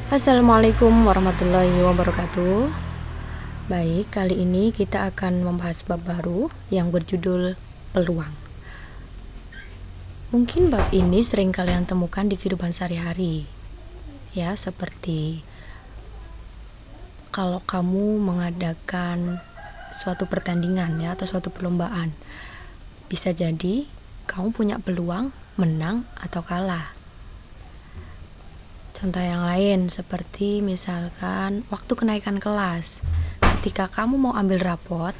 Assalamualaikum warahmatullahi wabarakatuh. Baik, kali ini kita akan membahas bab baru yang berjudul peluang. Mungkin bab ini sering kalian temukan di kehidupan sehari-hari. Ya, seperti kalau kamu mengadakan suatu pertandingan ya atau suatu perlombaan. Bisa jadi kamu punya peluang menang atau kalah. Contoh yang lain seperti misalkan waktu kenaikan kelas. Ketika kamu mau ambil rapot,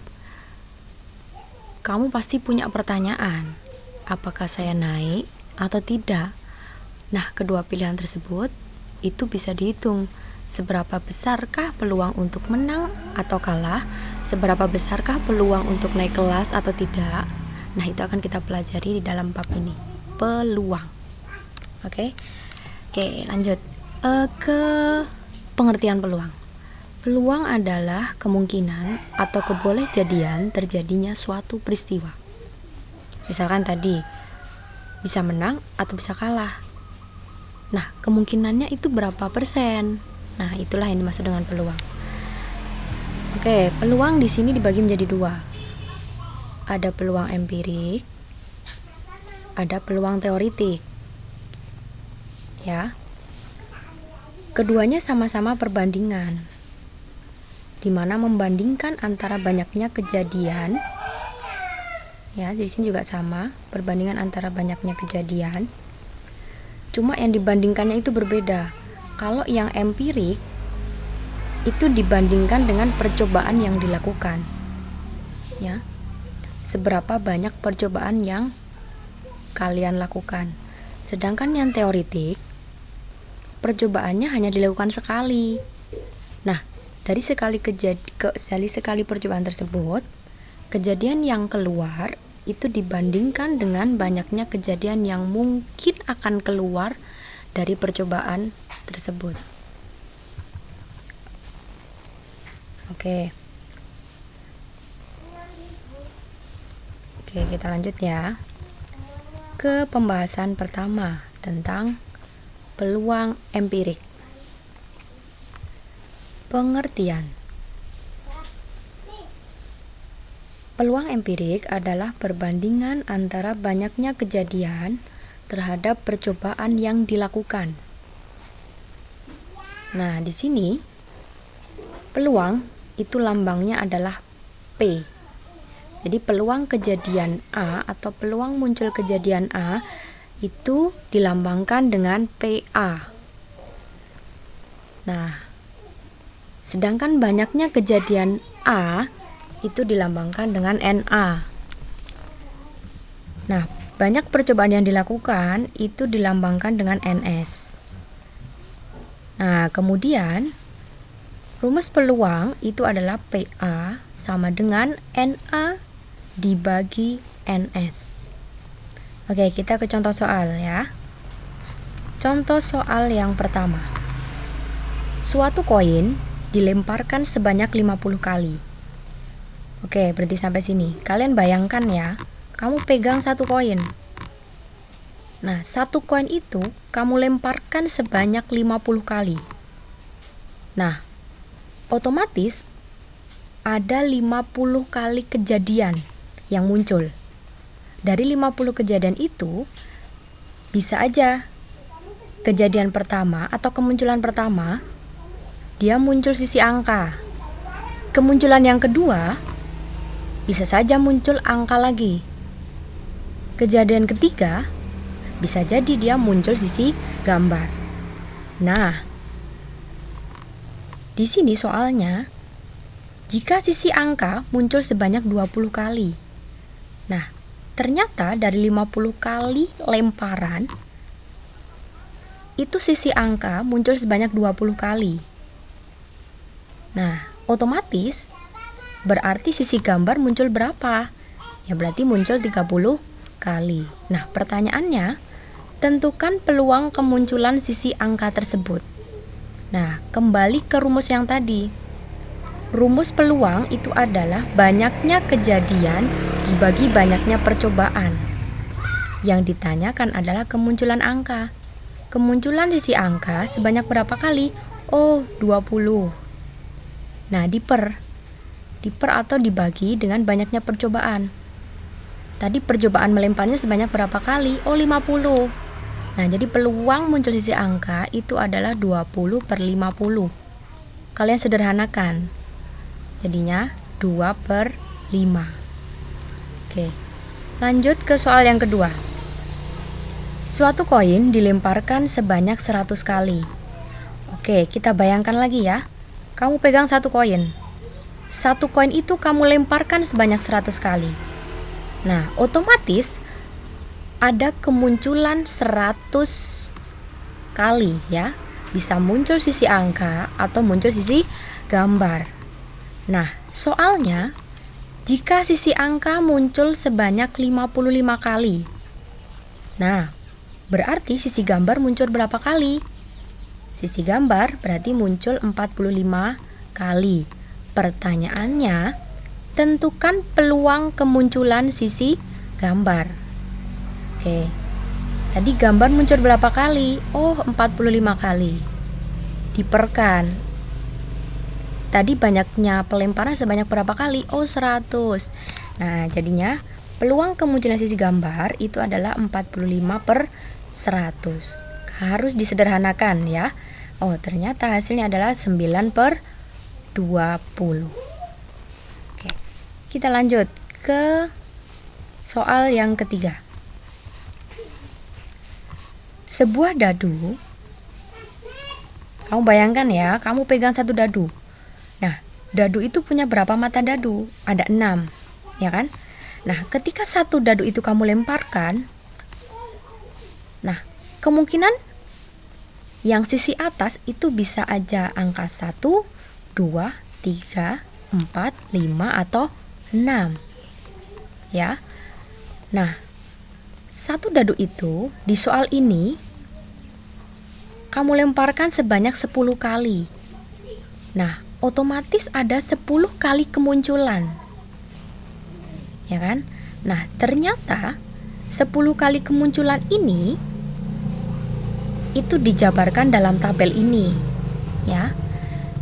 kamu pasti punya pertanyaan, apakah saya naik atau tidak? Nah, kedua pilihan tersebut itu bisa dihitung. Seberapa besarkah peluang untuk menang atau kalah? Seberapa besarkah peluang untuk naik kelas atau tidak? Nah, itu akan kita pelajari di dalam bab ini. Peluang. Oke, lanjut ke pengertian peluang. Peluang adalah kemungkinan atau kebolehjadian terjadinya suatu peristiwa. Misalkan tadi, bisa menang atau bisa kalah. Nah, kemungkinannya itu berapa persen? Nah, itulah yang dimaksud dengan peluang. Oke, peluang di sini dibagi menjadi dua. Ada peluang empirik, ada peluang teoritik. Ya. Keduanya sama-sama perbandingan, di mana membandingkan antara banyaknya kejadian. Ya, di sini juga sama, perbandingan antara banyaknya kejadian. Cuma yang dibandingkannya itu berbeda. Kalau yang empirik itu dibandingkan dengan percobaan yang dilakukan. Ya. Seberapa banyak percobaan yang kalian lakukan. Sedangkan yang teoritik, percobaannya hanya dilakukan sekali. Nah, dari sekali percobaan tersebut, kejadian yang keluar itu dibandingkan dengan banyaknya kejadian yang mungkin akan keluar dari percobaan tersebut. Oke, kita lanjut ya ke pembahasan pertama tentang peluang empirik. Pengertian. Peluang empirik adalah perbandingan antara banyaknya kejadian terhadap percobaan yang dilakukan. Nah, di sini peluang itu lambangnya adalah P. Jadi peluang kejadian A atau peluang muncul kejadian A itu dilambangkan dengan PA. Nah, sedangkan banyaknya kejadian A itu dilambangkan dengan NA. Nah, banyak percobaan yang dilakukan itu dilambangkan dengan NS. Nah, kemudian rumus peluang itu adalah PA sama dengan NA dibagi NS. Oke, kita ke contoh soal ya. Contoh soal yang pertama. Suatu koin dilemparkan sebanyak 50 kali. Oke, berhenti sampai sini. Kalian bayangkan ya, kamu pegang satu koin. Nah, satu koin itu kamu lemparkan sebanyak 50 kali. Nah, otomatis ada 50 kali kejadian yang muncul. Dari 50 kejadian itu, bisa aja kejadian pertama atau kemunculan pertama, dia muncul sisi angka. Kemunculan yang kedua, bisa saja muncul angka lagi. Kejadian ketiga, bisa jadi dia muncul sisi gambar. Nah, di sini soalnya, jika sisi angka muncul sebanyak 20 kali. Nah, ternyata dari 50 kali lemparan, itu sisi angka muncul sebanyak 20 kali. Nah, otomatis berarti sisi gambar muncul berapa? Ya berarti muncul 30 kali. Nah, pertanyaannya, tentukan peluang kemunculan sisi angka tersebut. Nah, kembali ke rumus yang tadi. Rumus peluang itu adalah banyaknya kejadian dibagi banyaknya percobaan. Yang ditanyakan adalah kemunculan angka. Kemunculan sisi angka sebanyak berapa kali? Oh, 20. Nah, diper atau dibagi dengan banyaknya percobaan. Tadi percobaan melemparnya sebanyak berapa kali? Oh, 50. Nah, jadi peluang muncul sisi angka itu adalah 20/50. Kalian sederhanakan. Jadinya 2/5. Oke. Lanjut ke soal yang kedua. Suatu koin dilemparkan sebanyak 100 kali. Oke, kita bayangkan lagi ya. Kamu pegang satu koin. Satu koin itu kamu lemparkan sebanyak 100 kali. Nah, otomatis ada kemunculan 100 kali ya. Bisa muncul sisi angka atau muncul sisi gambar. Nah, soalnya jika sisi angka muncul sebanyak 55 kali. Nah, berarti sisi gambar muncul berapa kali? Sisi gambar berarti muncul 45 kali. Pertanyaannya, tentukan peluang kemunculan sisi gambar. Oke. Tadi gambar muncul berapa kali? Oh, 45 kali. Diperkan. Tadi banyaknya pelemparan sebanyak berapa kali? Oh, 100. Nah, jadinya peluang kemunculan sisi gambar itu adalah 45/100. Harus disederhanakan ya. Oh, ternyata hasilnya adalah 9/20. Oke. Kita lanjut ke soal yang ketiga. Sebuah dadu. Kamu bayangkan ya, kamu pegang satu dadu. Nah, dadu itu punya berapa mata dadu? Ada 6, ya kan? Nah, ketika satu dadu itu kamu lemparkan, nah, kemungkinan yang sisi atas itu bisa aja angka 1, 2, 3, 4, 5, atau 6. Ya. Nah, satu dadu itu di soal ini kamu lemparkan sebanyak 10 kali. Nah, otomatis ada 10 kali kemunculan. Ya kan? Nah, ternyata 10 kali kemunculan ini itu dijabarkan dalam tabel ini. Ya.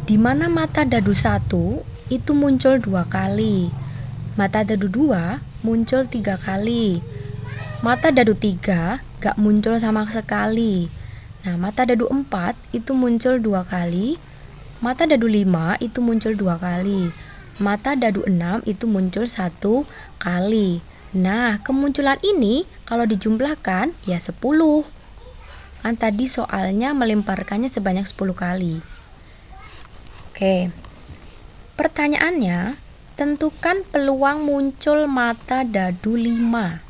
Di mana mata dadu 1 itu muncul 2 kali. Mata dadu 2 muncul 3 kali. Mata dadu 3 gak muncul sama sekali. Nah, mata dadu 4 itu muncul 2 kali. Mata dadu 5 itu muncul 2 kali. Mata dadu 6 itu muncul 1 kali. Nah, kemunculan ini kalau dijumlahkan ya 10. Kan tadi soalnya melemparkannya sebanyak 10 kali. Oke. Pertanyaannya, tentukan peluang muncul mata dadu 5.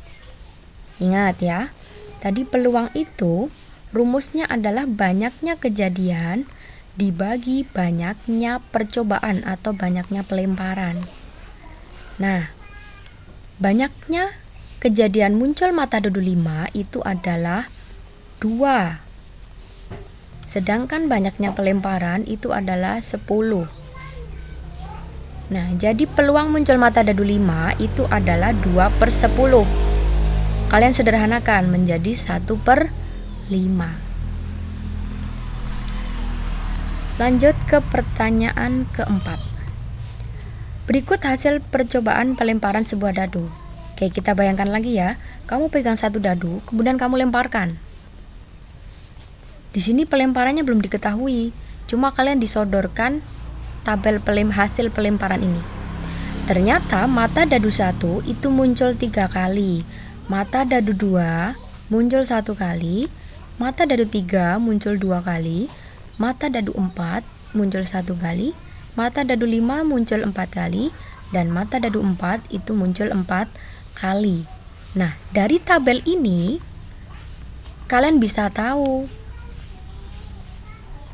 Ingat ya, tadi peluang itu rumusnya adalah banyaknya kejadian dibagi banyaknya percobaan atau banyaknya pelemparan. Nah, banyaknya kejadian muncul mata dadu 5 itu adalah 2. Sedangkan banyaknya pelemparan itu adalah 10. Nah, jadi peluang muncul mata dadu 5 itu adalah 2/10. Kalian sederhanakan menjadi 1/5. Lanjut ke pertanyaan keempat. Berikut hasil percobaan pelemparan sebuah dadu. Oke, kita bayangkan lagi ya. Kamu pegang satu dadu, kemudian kamu lemparkan. Di sini pelemparannya belum diketahui, cuma kalian disodorkan tabel hasil pelemparan ini. Ternyata mata dadu 1 itu muncul 3 kali. Mata dadu 2 muncul 1 kali. Mata dadu 3 muncul 2 kali. Mata dadu 4 muncul 1 kali, mata dadu 5 muncul 4 kali, dan mata dadu 4 itu muncul 4 kali. Nah, dari tabel ini kalian bisa tahu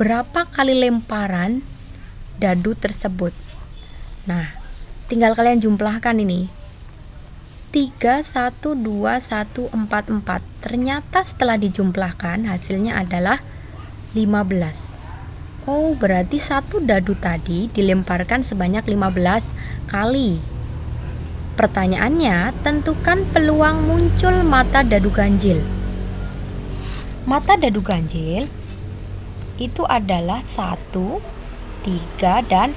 berapa kali lemparan dadu tersebut. Nah, tinggal kalian jumlahkan ini. 3, 1, 2, 1, 4, 4. Ternyata setelah dijumlahkan hasilnya adalah 15. Oh, berarti satu dadu tadi dilemparkan sebanyak 15 kali. Pertanyaannya, tentukan peluang muncul mata dadu ganjil. Mata dadu ganjil itu adalah 1, 3, dan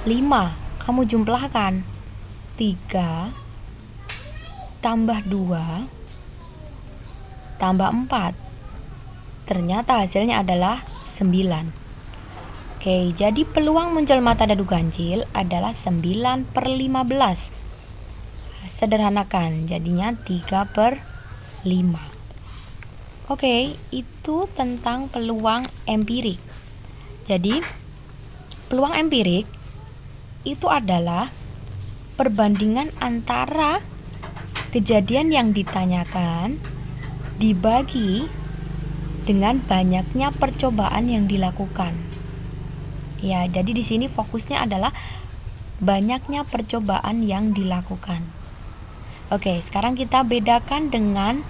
5. Kamu jumlahkan 3 tambah 2 tambah 4. Ternyata hasilnya adalah 9. Oke, jadi peluang muncul mata dadu ganjil adalah 9/15. Sederhanakan, jadinya 3/5. Oke, itu tentang peluang empirik. Jadi, peluang empirik itu adalah perbandingan antara kejadian yang ditanyakan dibagi dengan banyaknya percobaan yang dilakukan. Ya, jadi di sini fokusnya adalah banyaknya percobaan yang dilakukan. Oke, sekarang kita bedakan dengan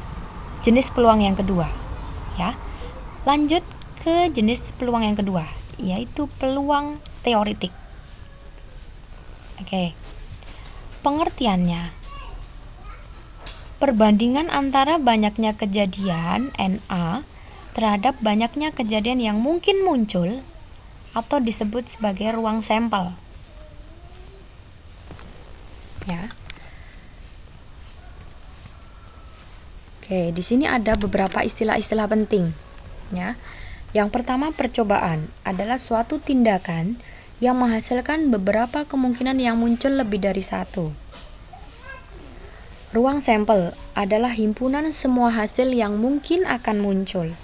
jenis peluang yang kedua. Ya. Lanjut ke jenis peluang yang kedua, yaitu peluang teoritik. Oke. Pengertiannya, perbandingan antara banyaknya kejadian NA terhadap banyaknya kejadian yang mungkin muncul atau disebut sebagai ruang sampel. Ya. Oke, di sini ada beberapa istilah-istilah penting, ya. Yang pertama, percobaan adalah suatu tindakan yang menghasilkan beberapa kemungkinan yang muncul lebih dari satu. Ruang sampel adalah himpunan semua hasil yang mungkin akan muncul.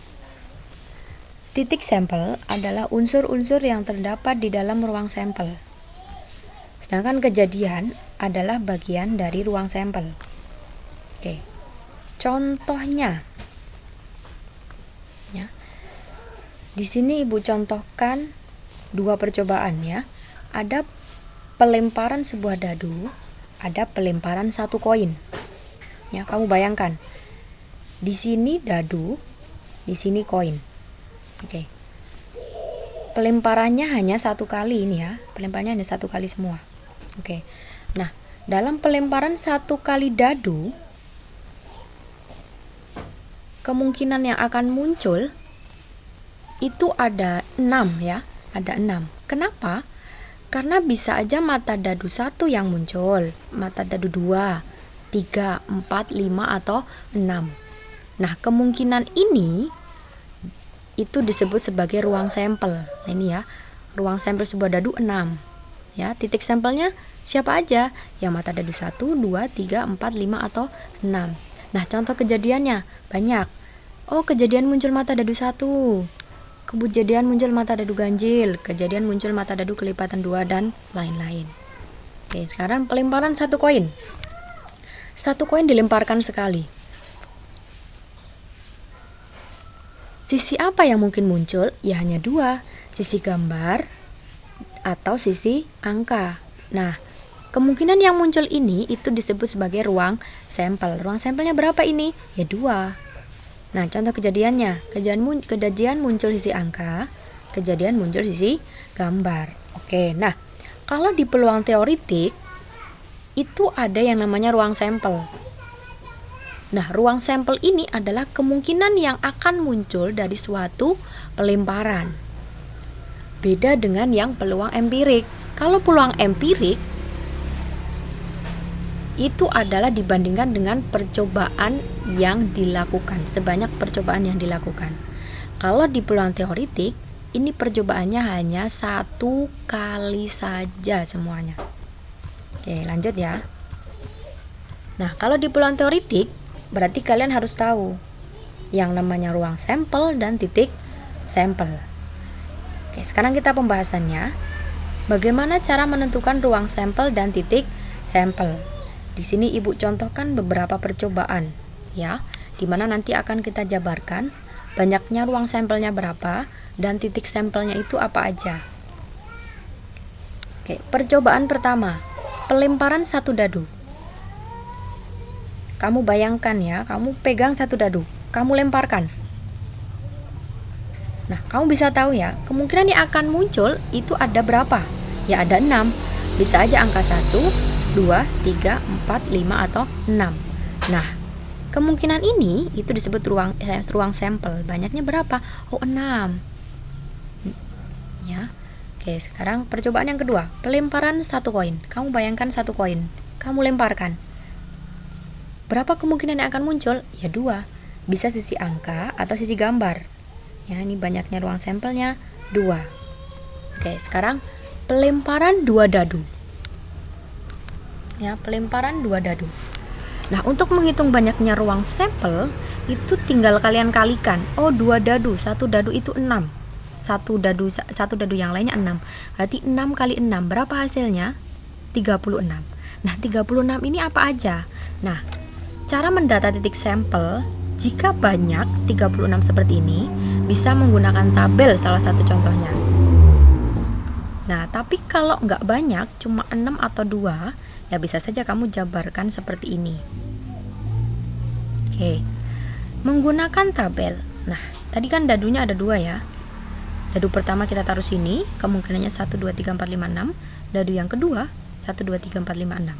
Titik sampel adalah unsur-unsur yang terdapat di dalam ruang sampel. Sedangkan kejadian adalah bagian dari ruang sampel. Oke. Contohnya. Ya. Di sini Ibu contohkan 2 percobaan ya. Ada pelemparan sebuah dadu, ada pelemparan 1 koin. Ya, kamu bayangkan. Di sini dadu, di sini koin. Oke. Pelemparannya hanya 1 kali ini ya. Pelemparannya hanya 1 kali semua. Oke. Nah, dalam pelemparan 1 kali dadu, kemungkinan yang akan muncul itu ada 6 ya. Ada 6. Kenapa? Karena bisa aja mata dadu 1 yang muncul, mata dadu 2, 3, 4, 5, atau 6. Nah, kemungkinan ini itu disebut sebagai ruang sampel. Nah, ini ya, ruang sampel sebuah dadu 6. Ya, titik sampelnya siapa aja? Yang mata dadu 1, 2, 3, 4, 5, atau 6. Nah, contoh kejadiannya banyak. Oh, kejadian muncul mata dadu 1. Kejadian muncul mata dadu ganjil, kejadian muncul mata dadu kelipatan 2, dan lain-lain. Oke, sekarang pelemparan 1 koin. 1 koin dilemparkan sekali. Sisi apa yang mungkin muncul? Ya hanya 2, sisi gambar atau sisi angka. Nah, kemungkinan yang muncul ini itu disebut sebagai ruang sampel. Ruang sampelnya berapa ini? Ya 2. Nah, contoh kejadiannya, kejadian muncul sisi angka, kejadian muncul sisi gambar. Oke, nah, kalau di peluang teoritik, itu ada yang namanya ruang sampel. Nah, ruang sampel ini adalah kemungkinan yang akan muncul dari suatu pelemparan. Beda dengan yang peluang empirik. Kalau peluang empirik, itu adalah dibandingkan dengan percobaan yang dilakukan, sebanyak percobaan yang dilakukan. Kalau di peluang teoritik, ini percobaannya hanya 1 kali saja semuanya. Oke, lanjut ya. Nah, kalau di peluang teoritik, berarti kalian harus tahu yang namanya ruang sampel dan titik sampel. Oke, sekarang kita pembahasannya. Bagaimana cara menentukan ruang sampel dan titik sampel? Di sini Ibu contohkan beberapa percobaan, ya, di mana nanti akan kita jabarkan banyaknya ruang sampelnya berapa dan titik sampelnya itu apa aja. Oke, percobaan pertama, pelemparan 1 dadu. Kamu bayangkan ya, kamu pegang 1 dadu, kamu lemparkan. Nah, kamu bisa tahu ya, kemungkinan yang akan muncul itu ada berapa? Ya ada 6. Bisa aja angka 1, 2, 3, 4, 5, atau 6. Nah, kemungkinan ini itu disebut ruang sampel. Banyaknya berapa? Oh, 6. ya. Oke, sekarang percobaan yang kedua, pelemparan satu koin. Kamu bayangkan satu koin, kamu lemparkan. Berapa kemungkinan yang akan muncul? Ya 2. Bisa sisi angka atau sisi gambar. Ya, ini banyaknya ruang sampelnya 2. Oke, sekarang pelemparan 2 dadu. Ya, pelemparan 2 dadu. Nah, untuk menghitung banyaknya ruang sampel, itu tinggal kalian kalikan. Oh, 2 dadu, 1 dadu itu 6. Satu dadu yang lainnya 6. Berarti 6 kali 6 berapa hasilnya? 36. Nah, 36 ini apa aja? Nah, cara mendata titik sampel jika banyak 36 seperti ini bisa menggunakan tabel salah satu contohnya. Nah, tapi kalau nggak banyak, cuma 6 atau 2, ya bisa saja kamu jabarkan seperti ini. Oke, menggunakan tabel. Nah, tadi kan dadunya ada 2 ya. Dadu pertama kita taruh sini, kemungkinannya 1, 2, 3, 4, 5, 6. Dadu yang kedua, 1, 2, 3, 4, 5, 6.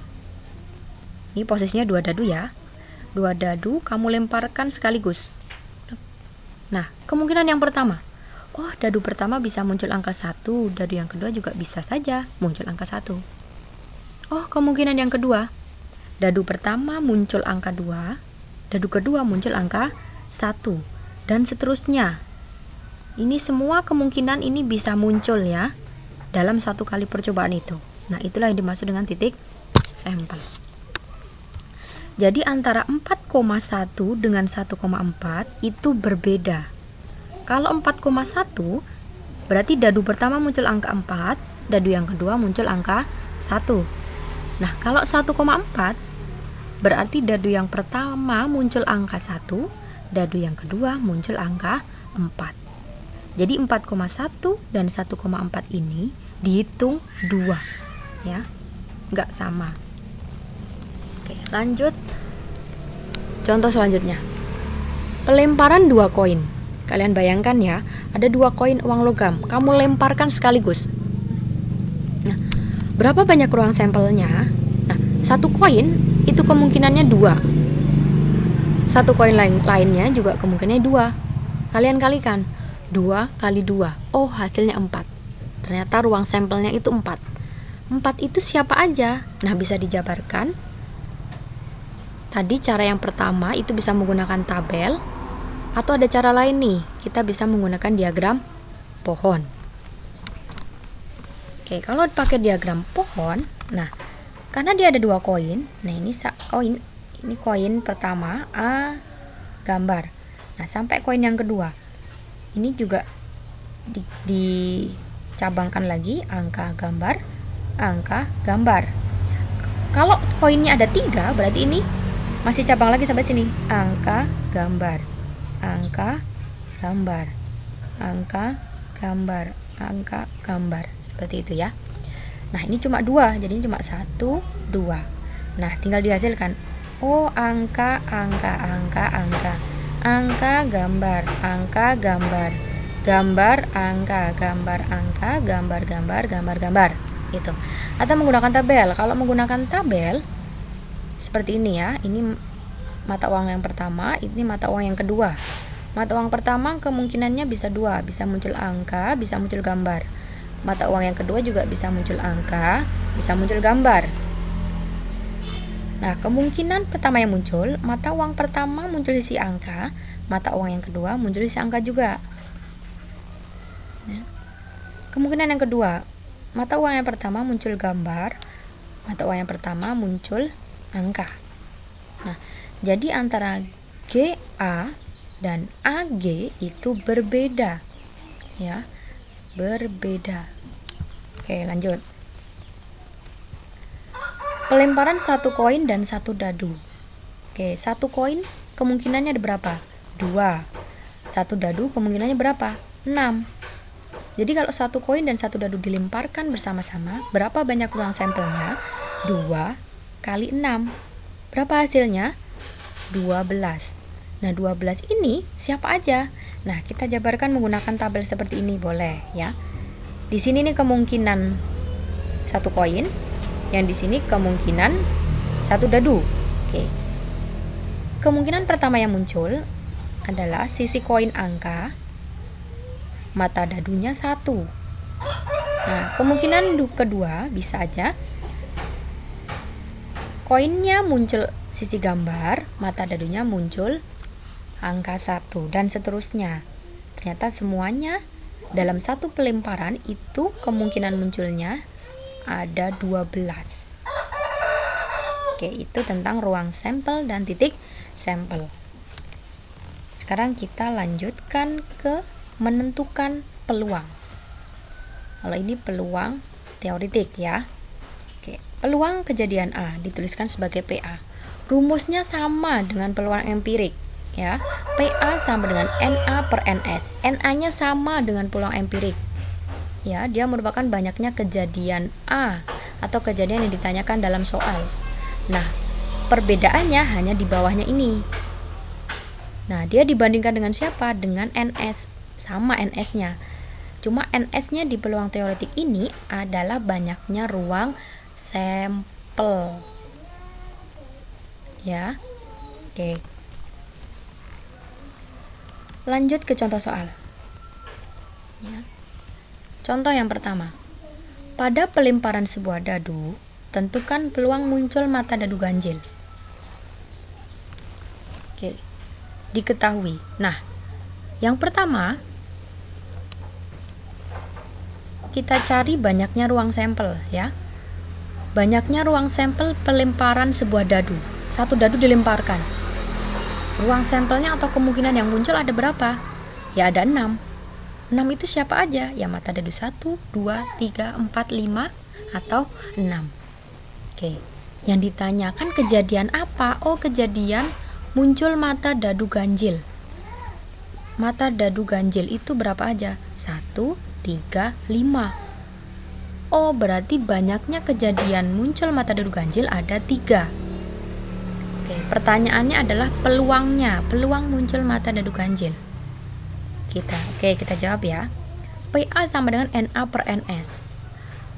Ini posisinya 2 dadu ya. 2 dadu kamu lemparkan sekaligus. Nah, kemungkinan yang pertama. Oh, dadu pertama bisa muncul angka 1, dadu yang kedua juga bisa saja muncul angka 1. Oh, kemungkinan yang kedua. Dadu pertama muncul angka 2, dadu kedua muncul angka 1, dan seterusnya. Ini semua kemungkinan ini bisa muncul ya dalam satu kali percobaan itu. Nah, itulah yang dimaksud dengan titik sampel. Jadi antara 4,1 dengan 1,4 itu berbeda. Kalau 4,1 berarti dadu pertama muncul angka 4, dadu yang kedua muncul angka 1. Nah, kalau 1,4 berarti dadu yang pertama muncul angka 1, dadu yang kedua muncul angka 4. Jadi 4,1 dan 1,4 ini dihitung 2 ya, nggak sama. Oke, lanjut. Contoh selanjutnya, pelemparan 2 koin. Kalian bayangkan ya, ada 2 koin uang logam, kamu lemparkan sekaligus. Nah, berapa banyak ruang sampelnya? Nah, 1 koin itu kemungkinannya 2. 1 koin lainnya juga kemungkinannya 2. Kalian kalikan, 2 kali 2, oh hasilnya 4. Ternyata ruang sampelnya itu 4. 4 itu siapa aja? Nah, bisa dijabarkan. Tadi cara yang pertama itu bisa menggunakan tabel, atau ada cara lain nih, kita bisa menggunakan diagram pohon. Oke, kalau pakai diagram pohon, nah karena dia ada 2 koin, nah ini koin pertama A gambar. Nah, sampai koin yang kedua ini juga dicabangkan lagi, angka gambar, angka gambar. Kalau koinnya ada 3, berarti ini masih cabang lagi sampai sini, angka gambar, angka gambar, angka gambar, angka gambar, seperti itu ya. Nah, ini cuma 2, jadi cuma 1, 2. Nah, tinggal dihasilkan. Oh, angka, angka, angka, angka, angka gambar, angka gambar, gambar angka, gambar angka, gambar gambar, gambar gambar, gitu. Atau menggunakan tabel. Kalau menggunakan tabel seperti ini ya, ini mata uang yang pertama, ini mata uang yang kedua. Mata uang pertama kemungkinannya bisa 2, bisa muncul angka, bisa muncul gambar. Mata uang yang kedua juga bisa muncul angka, bisa muncul gambar. Nah, kemungkinan pertama yang muncul, mata uang pertama muncul sisi angka, mata uang yang kedua muncul sisi angka juga. Kemungkinan yang kedua, mata uang yang pertama muncul gambar, mata uang yang pertama muncul angka. Nah, jadi antara GA dan AG itu berbeda, ya, berbeda. Oke, lanjut. Pelemparan 1 koin dan 1 dadu. Oke, 1 koin kemungkinannya ada berapa? 2. 1 dadu kemungkinannya berapa? 6. Jadi kalau 1 koin dan 1 dadu dilemparkan bersama-sama, berapa banyak ruang sampelnya? 2 kali 6. Berapa hasilnya? 12. Nah, 12 ini siapa aja? Nah, kita jabarkan menggunakan tabel seperti ini, boleh ya. Di sini nih kemungkinan 1 koin, yang di sini kemungkinan 1 dadu. Oke. Kemungkinan pertama yang muncul adalah sisi koin angka, mata dadunya 1. Nah, kemungkinan kedua bisa aja koinnya muncul sisi gambar, mata dadunya muncul angka 1 dan seterusnya. Ternyata semuanya dalam satu pelemparan itu kemungkinan munculnya ada 12. Oke, itu tentang ruang sampel dan titik sampel. Sekarang kita lanjutkan ke menentukan peluang. Kalau ini peluang teoretik ya. Oke, peluang kejadian A dituliskan sebagai PA. Rumusnya sama dengan peluang empirik ya. PA sama dengan NA per NS. NA-nya sama dengan peluang empirik. Ya, dia merupakan banyaknya kejadian A atau kejadian yang ditanyakan dalam soal. Nah, perbedaannya hanya di bawahnya ini. Nah, dia dibandingkan dengan siapa? Dengan NS. Sama NS-nya. Cuma NS-nya di peluang teoretik ini adalah banyaknya ruang sampel. Ya. Oke. Lanjut ke contoh soal. Ya. Contoh yang pertama. Pada pelemparan sebuah dadu, tentukan peluang muncul mata dadu ganjil. Oke. Diketahui. Nah, yang pertama kita cari banyaknya ruang sampel ya. Banyaknya ruang sampel pelemparan sebuah dadu. Satu dadu dilemparkan. Ruang sampelnya atau kemungkinan yang muncul ada berapa? Ya ada 6. 6 itu siapa aja? Ya mata dadu 1, 2, 3, 4, 5 atau 6. Oke. Yang ditanyakan kejadian apa? Oh, kejadian muncul mata dadu ganjil. Mata dadu ganjil itu berapa aja? 1, 3, 5. Oh, berarti banyaknya kejadian muncul mata dadu ganjil ada 3. Oke, pertanyaannya adalah peluangnya. Peluang muncul mata dadu ganjil. Kita jawab ya. PA sama dengan NA per NS.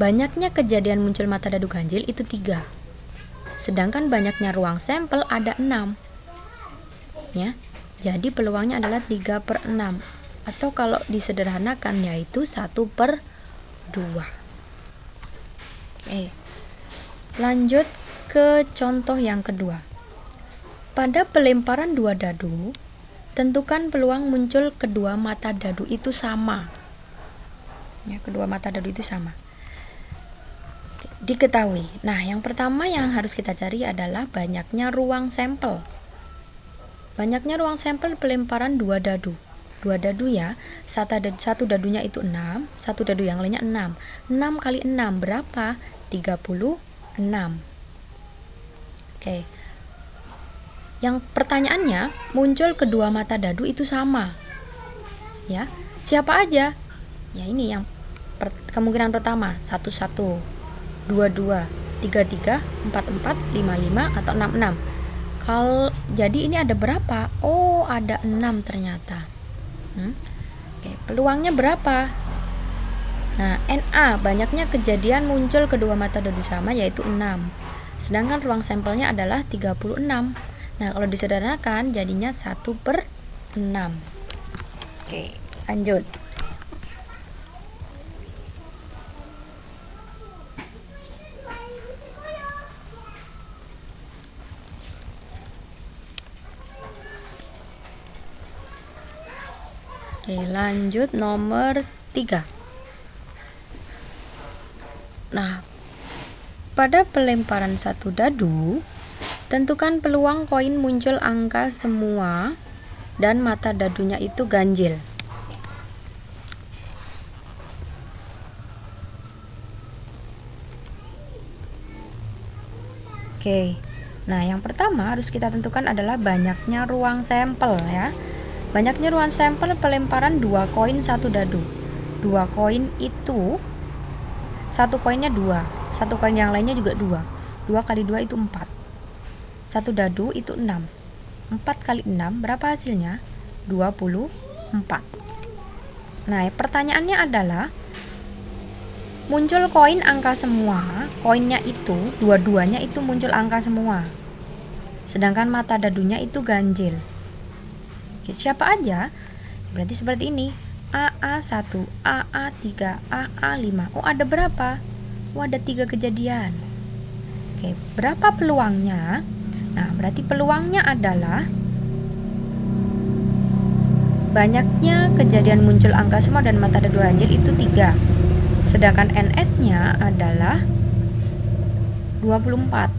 Banyaknya kejadian muncul mata dadu ganjil itu 3. Sedangkan banyaknya ruang sampel ada 6. Ya. Jadi peluangnya adalah 3 per 6. Atau kalau disederhanakan yaitu 1 per 2. Oke. Lanjut ke contoh yang kedua. Pada pelemparan 2 dadu, tentukan peluang muncul kedua mata dadu itu sama. Ya, kedua mata dadu itu sama. Oke, diketahui. Nah, yang pertama yang harus kita cari adalah banyaknya ruang sampel. Banyaknya ruang sampel pelemparan 2 dadu. 2 dadu ya. Satu dadunya itu 6, satu dadu yang lainnya 6. 6 kali 6 berapa? 36. Oke. Yang pertanyaannya, muncul kedua mata dadu itu sama. Ya. Siapa aja? Ya ini yang kemungkinan pertama, 1 1, 2 2, 3 3, 4 4, 5 5 atau 6 6. Jadi ini ada berapa? Oh, ada 6 ternyata. Oke, peluangnya berapa? Nah, NA banyaknya kejadian muncul kedua mata dadu sama yaitu 6. Sedangkan ruang sampelnya adalah 36. Nah, kalau disederhanakan jadinya 1 per 6. Oke, lanjut. Oke, lanjut nomor 3. Nah, pada pelemparan 1 dadu, tentukan peluang koin muncul angka semua dan mata dadunya itu ganjil. Oke. Nah, yang pertama harus kita tentukan adalah banyaknya ruang sampel ya. Banyaknya ruang sampel pelemparan 2 koin 1 dadu. 2 koin itu satu koinnya 2, satu koin yang lainnya juga 2. 2 kali 2 itu 4. Satu dadu itu 6. 4 kali 6 berapa hasilnya? 24. Nah, pertanyaannya adalah muncul koin angka semua. Koinnya itu, dua-duanya itu muncul angka semua. Sedangkan mata dadunya itu ganjil. Oke, siapa aja? Berarti seperti ini. AA1, AA3, AA5. Oh, ada berapa? Oh, ada 3 kejadian. Oke, berapa peluangnya? Nah, berarti peluangnya adalah banyaknya kejadian muncul angka semua dan mata dadu ganjil itu 3. Sedangkan NS-nya adalah 24.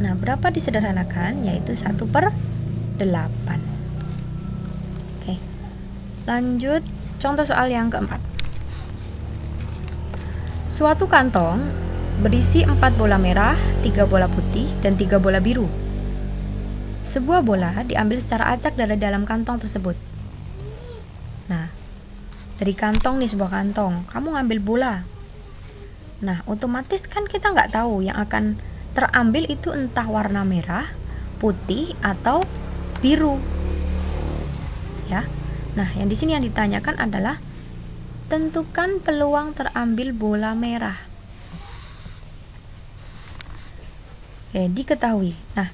Nah, berapa disederhanakan? Yaitu 1/8. Oke, lanjut contoh soal yang keempat. Suatu kantong berisi 4 bola merah, 3 bola putih, dan 3 bola biru. Sebuah bola diambil secara acak dari dalam kantong tersebut. Nah, dari kantong nih, sebuah kantong, kamu ngambil bola. Nah, otomatis kan kita nggak tahu yang akan terambil itu entah warna merah, putih, atau biru. Ya. Nah, yang di sini yang ditanyakan adalah tentukan peluang terambil bola merah. Oke, diketahui. Nah,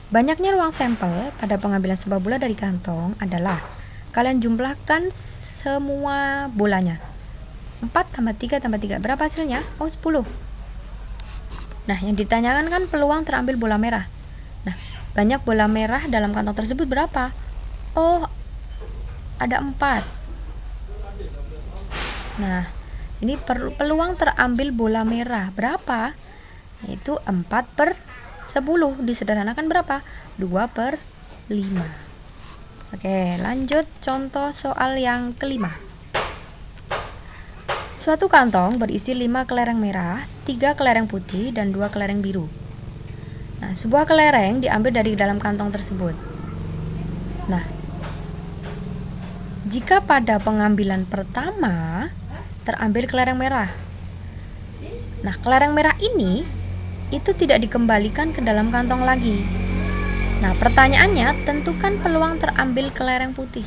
banyaknya ruang sampel pada pengambilan sebuah bola dari kantong adalah kalian jumlahkan semua bolanya. 4 tambah 3 tambah 3. Berapa hasilnya? Oh, 10. Nah, yang ditanyakan kan peluang terambil bola merah. Nah, banyak bola merah dalam kantong tersebut berapa? Oh, ada 4. Nah, ini peluang terambil bola merah berapa? Yaitu 4/10. Disederhanakan berapa? 2/5. Oke, lanjut contoh soal yang kelima. Suatu kantong berisi 5 kelereng merah, 3 kelereng putih, dan 2 kelereng biru. Nah, sebuah kelereng diambil dari dalam kantong tersebut. Nah, jika pada pengambilan pertama terambil kelereng merah, nah kelereng merah ini itu tidak dikembalikan ke dalam kantong lagi. Nah, pertanyaannya, tentukan peluang terambil kelereng putih.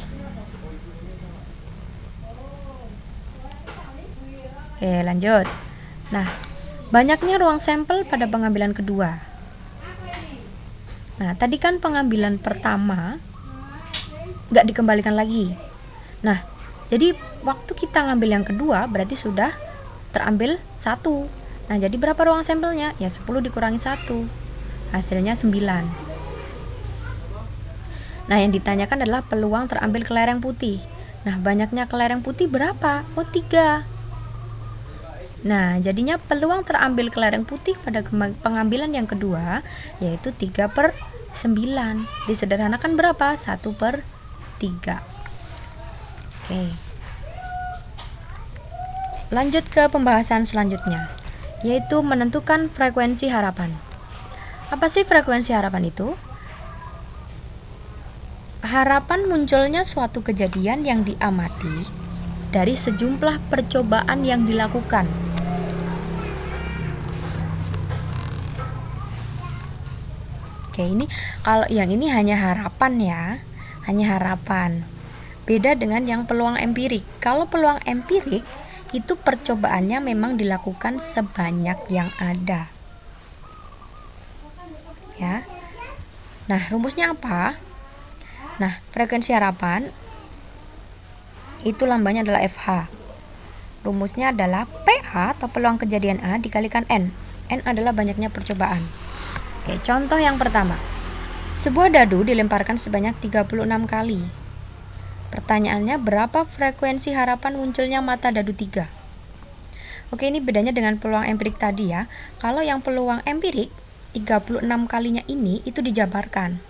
Oke, lanjut. Nah, banyaknya ruang sampel pada pengambilan kedua. Nah, tadi kan pengambilan pertama nggak dikembalikan lagi. Nah, jadi waktu kita ngambil yang kedua berarti sudah terambil 1. Nah, jadi berapa ruang sampelnya? Ya 10 dikurangi 1. Hasilnya 9. Nah, yang ditanyakan adalah peluang terambil kelereng putih. Nah, banyaknya kelereng putih berapa? Oh, 3. Nah, jadinya peluang terambil kelereng putih pada pengambilan yang kedua yaitu 3/9. Disederhanakan berapa? 1/3. Oke. Lanjut ke pembahasan selanjutnya, yaitu menentukan frekuensi harapan. Apa sih frekuensi harapan itu? Harapan munculnya suatu kejadian yang diamati dari sejumlah percobaan yang dilakukan. Oke, ini kalau yang ini hanya harapan ya, hanya harapan. Beda dengan yang peluang empirik. Kalau peluang empirik itu percobaannya memang dilakukan sebanyak yang ada. Ya. Nah, rumusnya apa? Nah, frekuensi harapan itu lambangnya adalah FH. Rumusnya adalah PA atau peluang kejadian A dikalikan N. N adalah banyaknya percobaan. Oke, contoh yang pertama. Sebuah dadu dilemparkan sebanyak 36 kali. Pertanyaannya, berapa frekuensi harapan munculnya mata dadu 3? Oke, ini bedanya dengan peluang empirik tadi ya. Kalau yang peluang empirik 36 kalinya ini itu dijabarkan.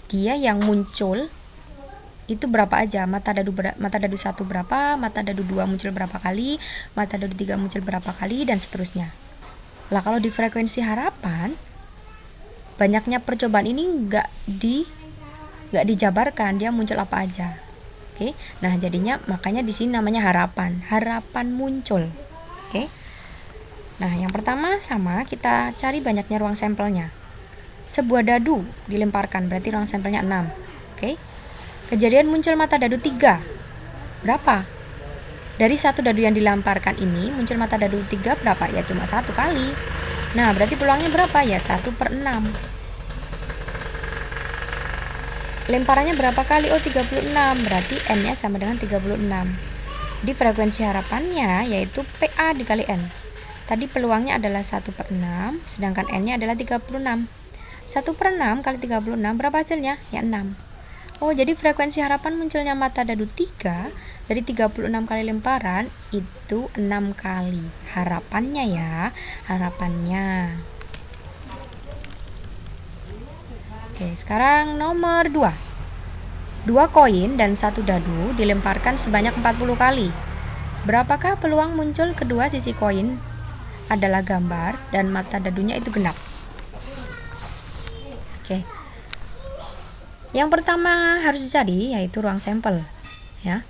Dia yang muncul itu berapa aja? Mata dadu 1 berapa, mata dadu 2 muncul berapa kali, mata dadu 3 muncul berapa kali, dan seterusnya. Lah, kalau di frekuensi harapan banyaknya percobaan ini nggak dijabarkan, dia muncul apa aja. Oke. Nah, jadinya makanya di sini namanya harapan muncul. Oke. Nah, yang pertama sama, kita cari banyaknya ruang sampelnya. Sebuah dadu dilemparkan, berarti ruang sampelnya 6. Oke. Kejadian muncul mata dadu 3. Berapa? Dari satu dadu yang dilemparkan ini muncul mata dadu 3 berapa? Ya cuma 1 kali. Nah, berarti peluangnya berapa? Ya 1/6. lemparannya berapa kali? Oh, 36. Berarti N-nya sama dengan 36. Di frekuensi harapannya yaitu PA dikali N. Tadi peluangnya adalah 1/6, sedangkan N-nya adalah 36. 1/6 kali 36 berapa hasilnya? Ya 6. Oh, jadi frekuensi harapan munculnya mata dadu 3 dari 36 kali lemparan itu 6 kali. Harapannya ya, harapannya. Oke, sekarang nomor 2. 2 koin dan 1 dadu dilemparkan sebanyak 40 kali. Berapakah peluang muncul kedua sisi koin adalah gambar dan mata dadunya itu genap? Oke. Yang pertama harus dicari yaitu ruang sampel, ya.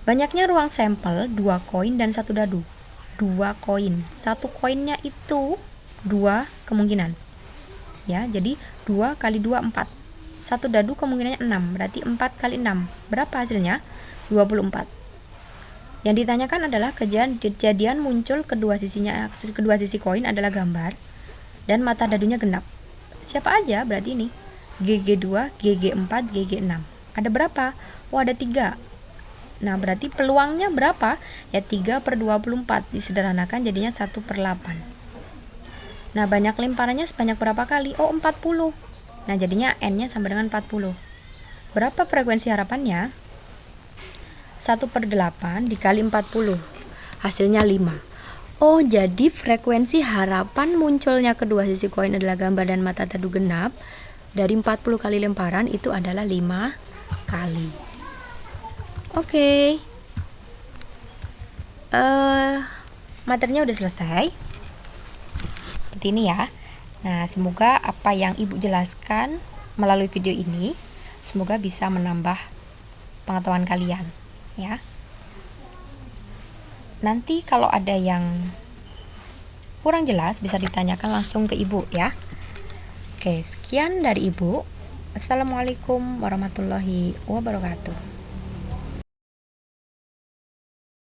Banyaknya ruang sampel 2 koin dan 1 dadu. 2 koin. 1 koinnya itu 2 kemungkinan. Ya, jadi 2 kali 2 4. 1 dadu kemungkinannya 6, berarti 4 kali 6. Berapa hasilnya? 24. Yang ditanyakan adalah kejadian muncul kedua sisi koin adalah gambar dan mata dadunya genap. Siapa aja berarti ini? GG2, GG4, GG6. Ada berapa? Oh, ada 3. Nah, berarti peluangnya berapa? Ya 3/24. Disederhanakan jadinya 1/8. Nah, banyak lemparannya sebanyak berapa kali? Oh, 40. Nah, jadinya N-nya sama dengan 40. Berapa frekuensi harapannya? 1/8 dikali 40. Hasilnya 5. Oh, jadi frekuensi harapan munculnya kedua sisi koin adalah gambar dan mata dadu genap dari 40 kali lemparan itu adalah 5 kali. Oke. Materinya udah selesai. Seperti ini ya. Nah, semoga apa yang Ibu jelaskan melalui video ini semoga bisa menambah pengetahuan kalian, ya. Nanti kalau ada yang kurang jelas bisa ditanyakan langsung ke Ibu, ya. Oke, sekian dari Ibu. Assalamualaikum warahmatullahi wabarakatuh.